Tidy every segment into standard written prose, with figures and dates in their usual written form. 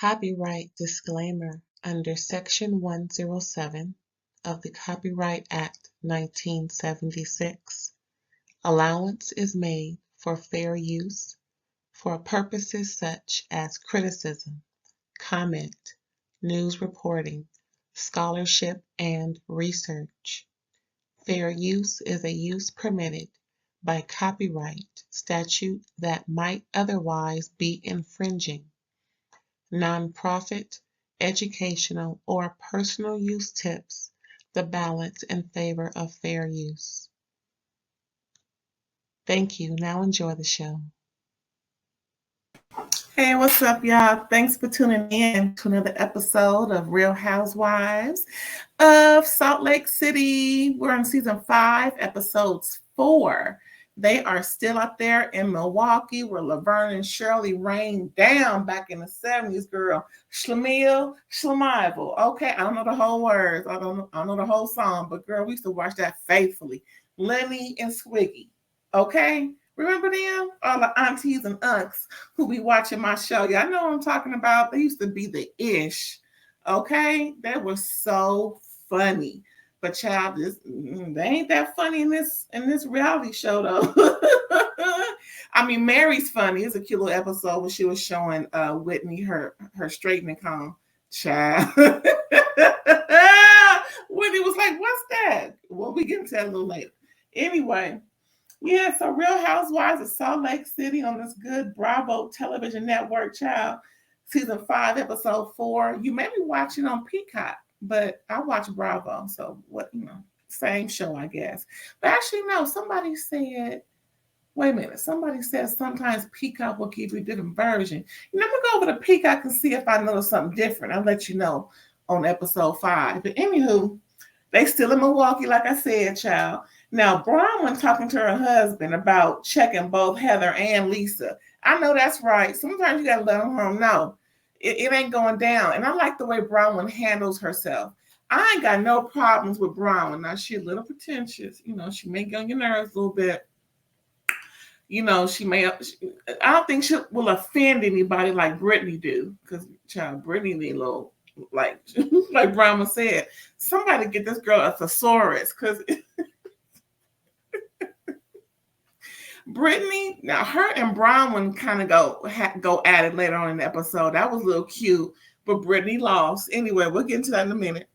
Copyright disclaimer under Section 107 of the Copyright Act 1976. Allowance is made for fair use for purposes such as criticism, comment, news reporting, scholarship, and research. Fair use is a use permitted by copyright statute that might otherwise be infringing. Nonprofit, educational, or personal use tips the balance in favor of fair use. Thank you. Now enjoy the show. Hey, what's up, y'all? Thanks for tuning in to another episode of Real Housewives of Salt Lake City. We're on season 5, episodes 4. They are still up there in Milwaukee where Laverne and Shirley rained down back in the 70s, girl. Schlemiel, Schlemival. Okay, I don't know the whole words. I don't know the whole song, but girl, we used to watch that faithfully. Lenny and Swiggy. Okay? Remember them? All the aunties and unks who be watching my show. Y'all know what I'm talking about. They used to be the ish. Okay? They were so funny. But child, they ain't that funny in this reality show though. I mean, Mary's funny. It's a cute little episode where she was showing Whitney her straightening comb. Child. Whitney was like, "What's that?" Well, we get into that a little later. Anyway, yeah, so Real Housewives of Salt Lake City on this good Bravo television network, child. Season 5, episode 4. You may be watching on Peacock, but I watch Bravo, so what, same show, I guess. But actually, no, somebody said, wait a minute, somebody said sometimes Peacock will give you a different version. I'm going to go over to Peacock and see if I notice something different. I'll let you know on episode 5. But anywho, they still in Milwaukee, like I said, child. Now, Bronwyn talking to her husband about checking both Heather and Lisa. I know that's right. Sometimes you got to let them know. It ain't going down. And I like the way Bronwyn handles herself. I ain't got no problems with Bronwyn. Now, she's a little pretentious. She may get on your nerves a little bit. I don't think she will offend anybody like Brittany do. Because, child, Brittany need a little, like Bronwyn said, somebody get this girl a thesaurus. Because Brittany, now her and Bronwyn kind of go at it later on in the episode. That was a little cute, but Brittany lost. Anyway, we'll get into that in a minute.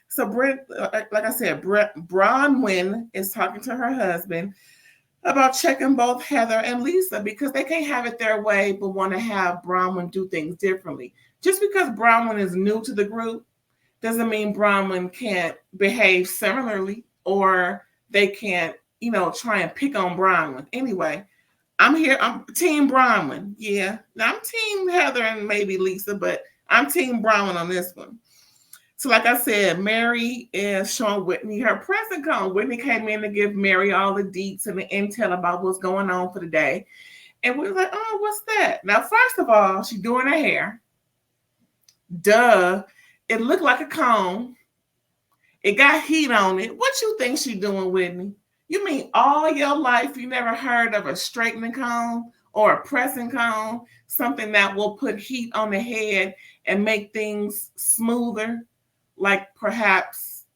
So, like I said, Bronwyn is talking to her husband about checking both Heather and Lisa because they can't have it their way, but want to have Bronwyn do things differently. Just because Bronwyn is new to the group doesn't mean Bronwyn can't behave similarly or they can't try and pick on Bronwyn. Anyway, I'm Team Bronwyn. Yeah. Now I'm Team Heather and maybe Lisa, but I'm Team Bronwyn on this one. So like I said, Mary is showing Whitney her present cone. Whitney came in to give Mary all the deets and the intel about what's going on for the day. And we were like, oh, what's that? Now, first of all, she's doing her hair. Duh. It looked like a cone. It got heat on it. What you think she's doing, Whitney? You mean all your life you never heard of a straightening comb or a pressing comb, something that will put heat on the head and make things smoother, like perhaps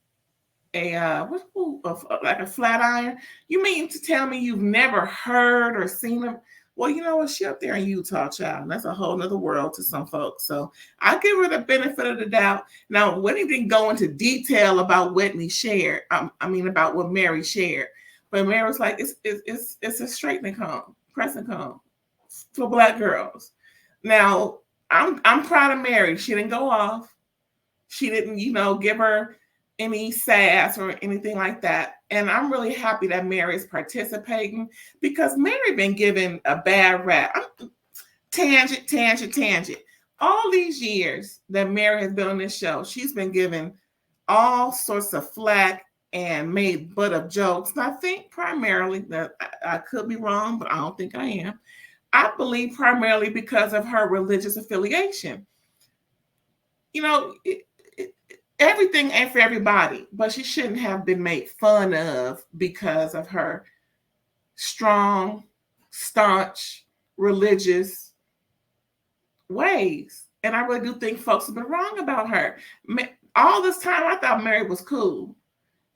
like a flat iron? You mean to tell me you've never heard or seen them? Well, you know what? She up there in Utah, child. And that's a whole nother world to some folks. So I give her the benefit of the doubt. Now, Whitney didn't go into detail about Whitney shared. About what Mary shared. But Mary was like, it's a straightening comb, pressing comb for Black girls. Now, I'm proud of Mary. She didn't go off. She didn't, give her any sass or anything like that. And I'm really happy that Mary is participating because Mary been given a bad rap. Tangent. All these years that Mary has been on this show, she's been given all sorts of flack and made butt of jokes. And I think primarily, that I could be wrong, but I don't think I am. I believe primarily because of her religious affiliation. Everything ain't for everybody, but she shouldn't have been made fun of because of her strong, staunch, religious ways. And I really do think folks have been wrong about her. All this time, I thought Mary was cool.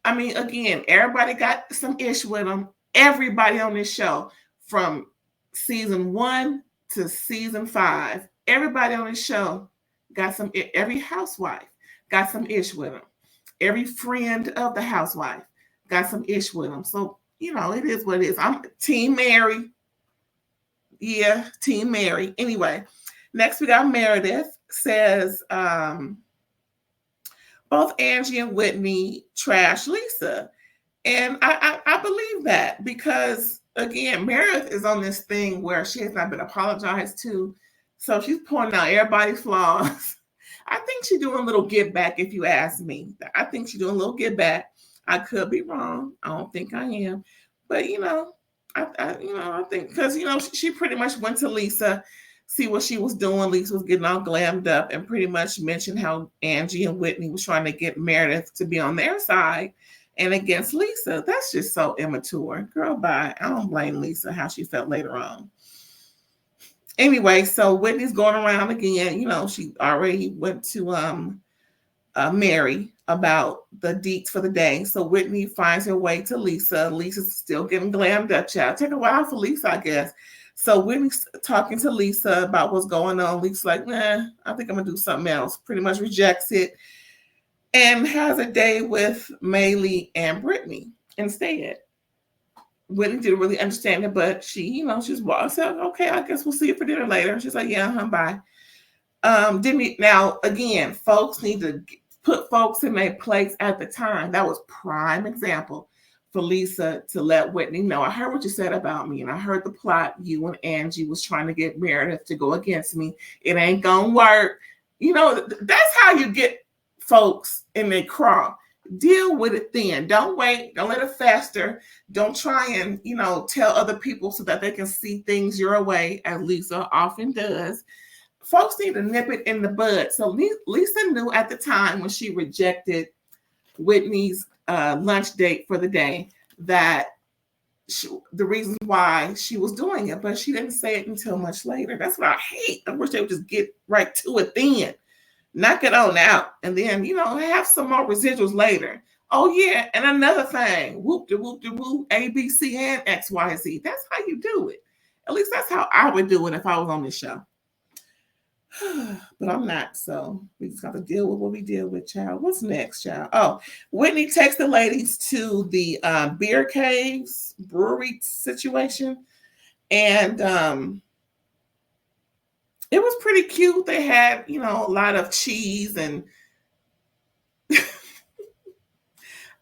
I mean, again, everybody got some ish with them. Everybody on this show, from season 1 to season 5, everybody on this show got some. Every housewife got some ish with them. Every friend of the housewife got some ish with them. So it is what it is. I'm Team Mary. Yeah, Team Mary. Anyway, next we got Meredith says. Both Angie and Whitney trash Lisa. And I believe that because, again, Meredith is on this thing where she has not been apologized to. So she's pointing out everybody's flaws. I think she's doing a little get back, if you ask me. I think she's doing a little get back. I could be wrong. I don't think I am. But, I think because, she pretty much went to Lisa, see what she was doing. Lisa was getting all glammed up and pretty much mentioned how Angie and Whitney was trying to get Meredith to be on their side and against Lisa. That's just so immature. Girl, bye. I don't blame Lisa how she felt later on. Anyway, so Whitney's going around again. She already went to Mary about the deets for the day. So Whitney finds her way to Lisa. Lisa's still getting glammed up, child. Take a while for Lisa, I guess. So Whitney's talking to Lisa about what's going on. Lisa's like, nah, I think I'm going to do something else. Pretty much rejects it and has a day with Maylee and Brittany instead. Whitney didn't really understand it, but she, she's said, okay, I guess we'll see you for dinner later. She's like, yeah, bye. Now, again, folks need to put folks in their place at the time. That was prime example for Lisa to let Whitney know, I heard what you said about me, and I heard the plot you and Angie was trying to get Meredith to go against me. It ain't gonna work. That's how you get folks in their crawl. Deal with it then. Don't wait. Don't let it fester. Don't try and, tell other people so that they can see things your way, as Lisa often does. Folks need to nip it in the bud. So Lisa knew at the time when she rejected Whitney's lunch date for the day that the reasons why she was doing it, but she didn't say it until much later. That's what I hate. I wish they would just get right to it then. Knock it on out, and then have some more residuals later. Oh yeah, and another thing, whoop de whoop de whoop, A, B, C, and X, Y, Z. That's how you do it. At least that's how I would do it if I was on this show. But I'm not, so we just got to deal with what we deal with, child. What's next, child? Oh, Whitney takes the ladies to the beer caves brewery situation, and it was pretty cute. They had, a lot of cheese, and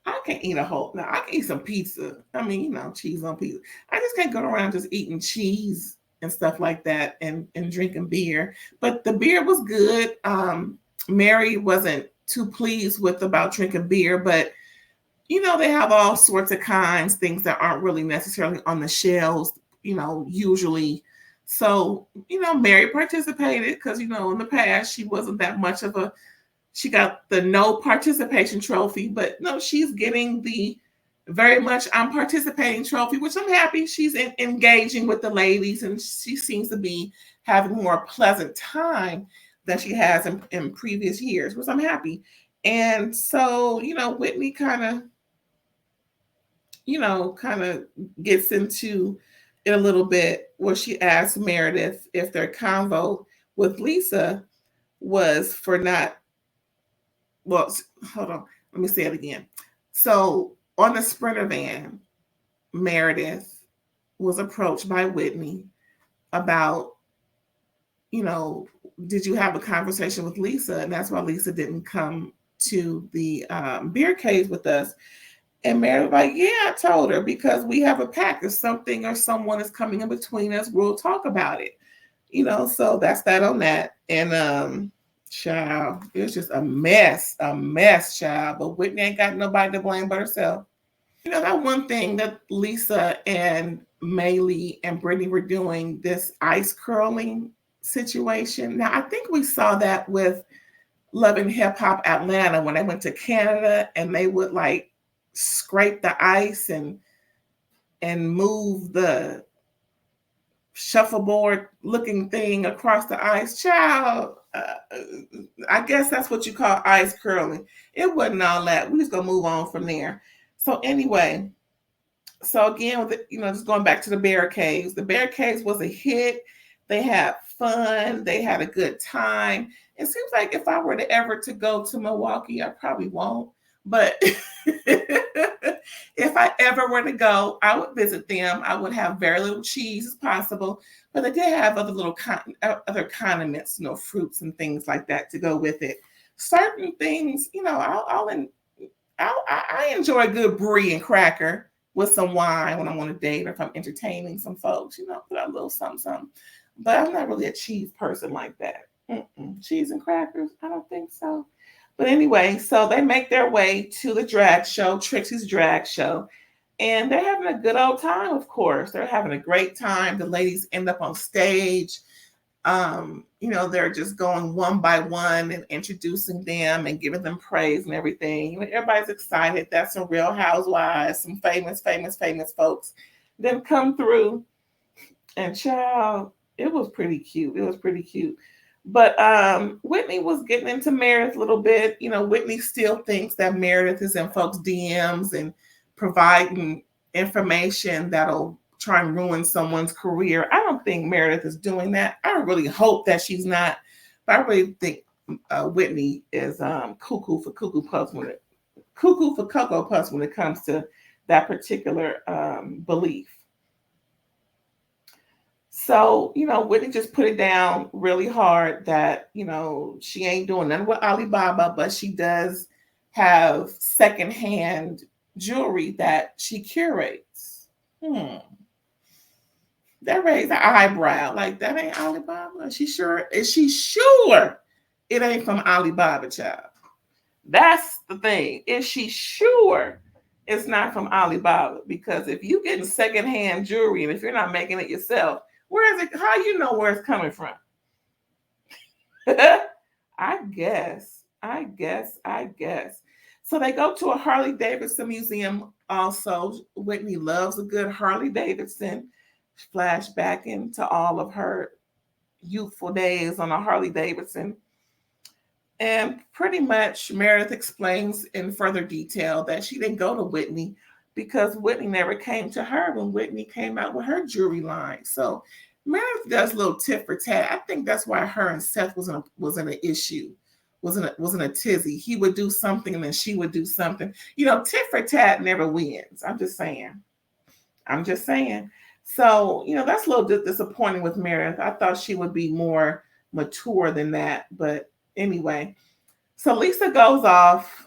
I can eat I can eat some pizza. I mean, cheese on pizza. I just can't go around just eating cheese and stuff like that and drinking beer. But the beer was good. Mary wasn't too pleased about drinking beer, but they have all sorts of kinds, things that aren't really necessarily on the shelves, usually. So, Mary participated because, in the past, she wasn't that much of she got the no participation trophy, but no, she's getting the very much I'm participating trophy, which I'm happy. She's engaging with the ladies, and she seems to be having a more pleasant time than she has in previous years, which I'm happy. And so, Whitney kind of gets into it a little bit where she asks Meredith if their convo with Lisa was for not, well, hold on, let me say it again. So on the Sprinter van, Meredith was approached by Whitney about, did you have a conversation with Lisa? And that's why Lisa didn't come to the beer cave with us. And Mary was like, yeah, I told her because we have a pact. If something or someone is coming in between us, we'll talk about it. So that's that on that. And child, it was just a mess, child. But Whitney ain't got nobody to blame but herself. That one thing that Lisa and Maylee and Brittany were doing, this ice curling situation. Now, I think we saw that with Love and Hip Hop Atlanta when they went to Canada and they would scrape the ice and move the shuffleboard looking thing across the ice. Child, I guess that's what you call ice curling. It wasn't all that. We just gonna move on from there. So anyway, so again, with just going back to the barricades. The barricades was a hit. They had fun. They had a good time. It seems like if I were to ever to go to Milwaukee, I probably won't. But if I ever were to go, I would visit them. I would have very little cheese as possible, but they did have other little other condiments, fruits and things like that to go with it. Certain things, I enjoy a good brie and cracker with some wine when I'm on a date or if I'm entertaining some folks, put out a little something. But I'm not really a cheese person like that. Cheese and crackers, I don't think so. But anyway, so they make their way to the drag show, Trixie's drag show, and they're having a good old time, of course. They're having a great time. The ladies end up on stage. They're just going one by one and introducing them and giving them praise and everything. Everybody's excited. That's some Real Housewives, some famous folks then come through. And child, it was pretty cute. But Whitney was getting into Meredith a little bit. Whitney still thinks that Meredith is in folks' DMs and providing information that'll try and ruin someone's career. I don't think Meredith is doing that. I really hope that she's not. But I really think Whitney is cuckoo for Cocoa Puffs when it comes to that particular belief. So, Whitney just put it down really hard that, she ain't doing nothing with Alibaba, but she does have secondhand jewelry that she curates. That raised an eyebrow. Like, that ain't Alibaba? Is she sure it ain't from Alibaba, child? That's the thing. Is she sure it's not from Alibaba? Because if you getting secondhand jewelry and if you're not making it yourself, where is it? How you know where it's coming from? I guess. So they go to a Harley Davidson museum also. Whitney loves a good Harley Davidson. Flashback into all of her youthful days on a Harley Davidson. And pretty much Meredith explains in further detail that she didn't go to Whitney because Whitney never came to her when Whitney came out with her jewelry line. So Meredith does a little tit for tat. I think that's why her and Seth was in an issue, wasn't a tizzy. He would do something and then she would do something. Tit for tat never wins. I'm just saying. So, that's a little disappointing with Meredith. I thought she would be more mature than that. But anyway, so Lisa goes off.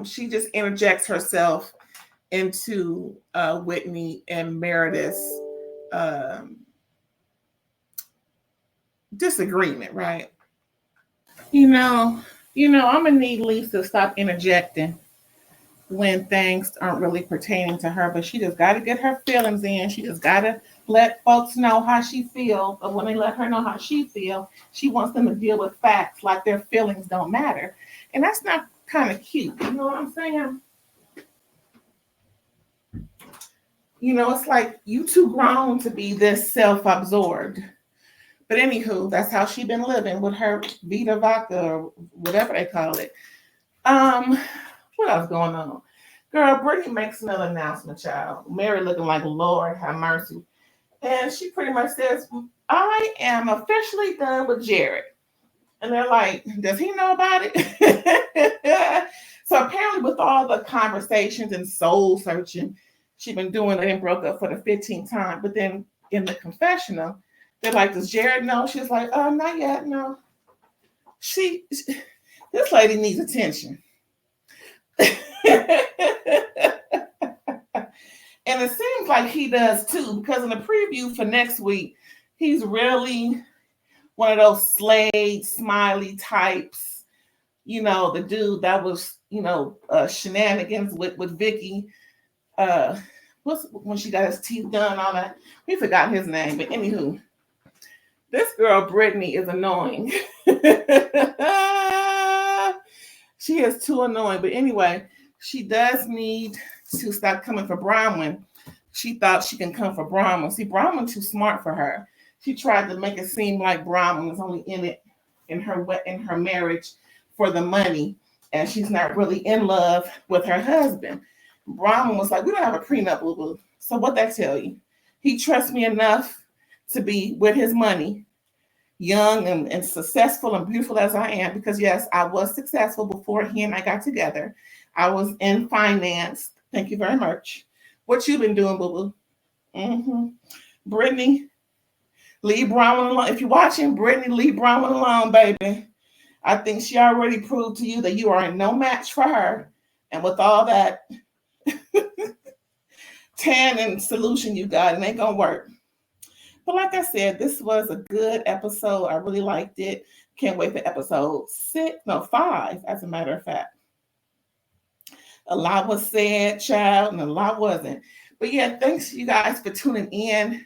She just interjects herself into Whitney and Meredith's disagreement, right? I'm gonna need Lisa to stop interjecting when things aren't really pertaining to her, but she just got to get her feelings in. She just got to let folks know how she feels. But when they let her know how she feels, she wants them to deal with facts like their feelings don't matter. And that's not kind of cute. You know what I'm saying? It's like you too grown to be this self-absorbed. But anywho, that's how she been living with her Vita Vodka or whatever they call it. What else going on? Girl, Brittany makes another announcement, child. Mary looking like, Lord have mercy. And she pretty much says, I am officially done with Jared. And they're like, does he know about it? So apparently with all the conversations and soul searching she's been doing, they broke up for the 15th time. But then in the confessional, they're like, does Jared know? She's like, not yet, no. This lady needs attention. And it seems like he does too, because in the preview for next week, he's really one of those Slade, smiley types. The dude that was, shenanigans with Vicky. What's when she got his teeth done, all that. We forgot his name, but anywho, this girl Brittany is annoying. She is too annoying. But anyway, she does need to stop coming for Bronwyn. she thought she can come for Bronwyn. See, Bronwyn too smart for her. She tried to make it seem like Bronwyn was only in it in her marriage for the money, and she's not really in love with her husband. Bronwyn was like, "We don't have a prenup, boo boo." So what that tell you? He trusts me enough to be with his money, young and successful and beautiful as I am, because yes, I was successful before he and I got together. I was in finance. Thank you very much. What you been doing, boo boo? Mm-hmm. Brittany, leave Bronwyn alone. If you're watching, Brittany, leave Bronwyn alone, baby. I think she already proved to you that you are no match for her. And with all that tan and solution you got, it ain't gonna work. But like I said, this was a good episode. I really liked it. Can't wait for episode 5, as a matter of fact. A lot was said, child, and a lot wasn't. But yeah, thanks you guys for tuning in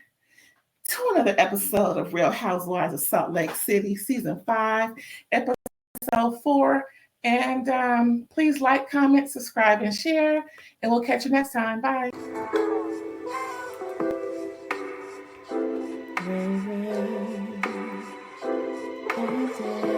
to another episode of Real Housewives of Salt Lake City, Season 5, Episode 4. And please like, comment, subscribe, and share. And we'll catch you next time. Bye. RAERAEs.